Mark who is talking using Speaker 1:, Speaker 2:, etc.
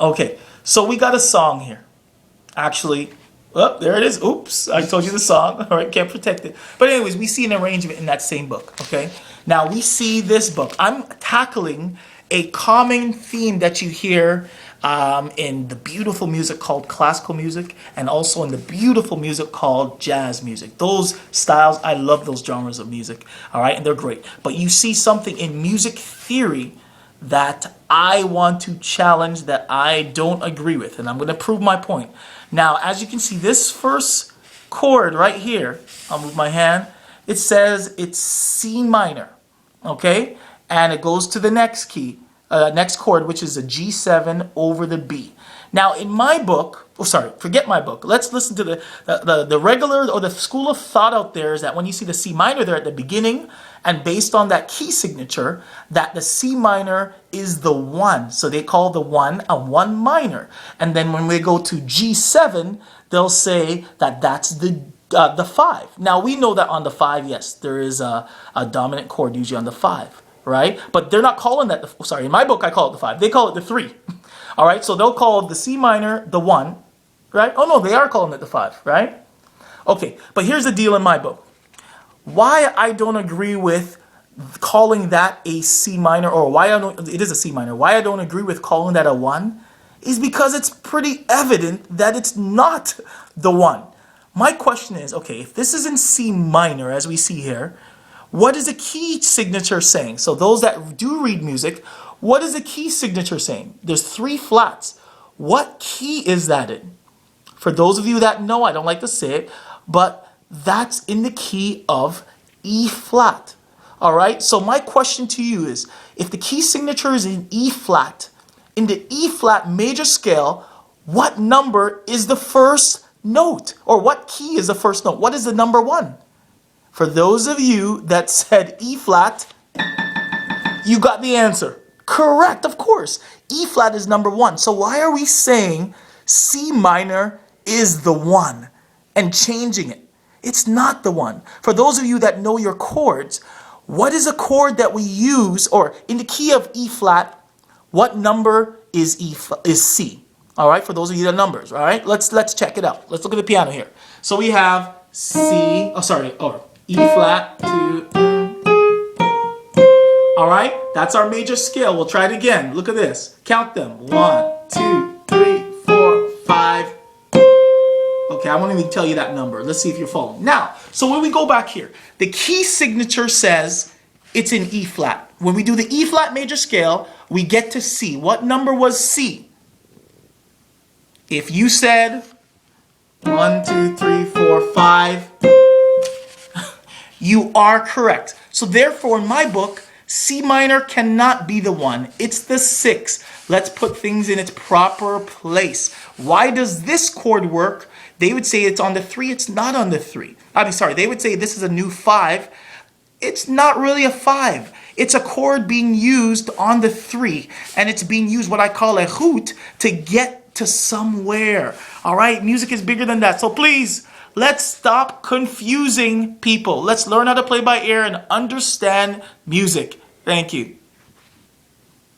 Speaker 1: Okay, so we got a song here. Actually, oh, there it is. Oops, I told you the song. All right, can't protect it. But anyways, we see an arrangement in that same book, okay? Now, we see this book. I'm tackling a common theme that you hear in the beautiful music called classical music and also in the beautiful music called jazz music. Those styles, I love those genres of music, all right? And they're great. But you see something in music theory that I want to challenge, that I don't agree with, and I'm going to prove my point. Now, as you can see, this first chord right here, I'll move my hand, it says it's C minor, okay? And it goes to the next key, next chord, which is a G7 over the B. Now, in my book, forget my book. Let's listen to the regular or the school of thought out there is that when you see the C minor there at the beginning, and based on that key signature, that the C minor is the 1. So they call the 1 a 1 minor. And then when we go to G7, they'll say that that's the 5. Now, we know that on the 5, yes, there is a dominant chord usually on the 5, right? But they're not calling that, in my book, I call it the 5. They call it the 3. All right, so they'll call the C minor the 1, right? Oh, no, they are calling it the 5, right? Okay, but here's the deal in my book. Why I don't agree with calling that a C minor, or why I don't, it is a C minor, why I don't agree with calling that a 1 is because it's pretty evident that it's not the 1. My question is, okay, if this is in C minor, as we see here, what is the key signature saying? So those that do read music, what is the key signature saying? There's 3 flats. What key is that in? For those of you that know, I don't like to say it, but that's in the key of E flat. All right, so my question to you is, if the key signature is in E flat, in the E flat major scale, what number is the first note? Or what key is the first note? What is the number 1? For those of you that said E flat, you got the answer. Correct, of course. E flat is number 1. So why are we saying C minor is the 1 and changing it? It's not the 1. For those of you that know your chords, what is a chord that we use, or in the key of E flat, what number is C? All right, for those of you that numbers, all right? Let's check it out. Let's look at the piano here. So we have or E flat to, all right? That's our major scale. We'll try it again. Look at this. Count them. 1, 2, 3, 4, 5. Okay, I won't even tell you that number. Let's see if you're following. Now, so when we go back here, the key signature says it's in E flat. When we do the E flat major scale, we get to C. What number was C? If you said 1, 2, 3, 4, 5, you are correct. So therefore, in my book, C minor cannot be the 1. It's the 6. Let's put things in its proper place. Why does this chord work? They would say it's on the 3. It's not on the 3. They would say this is a new 5. It's not really a 5. It's a chord being used on the 3. And it's being used, what I call a hoot, to get to somewhere. All right? Music is bigger than that. So please, let's stop confusing people. Let's learn how to play by ear and understand music. Thank you.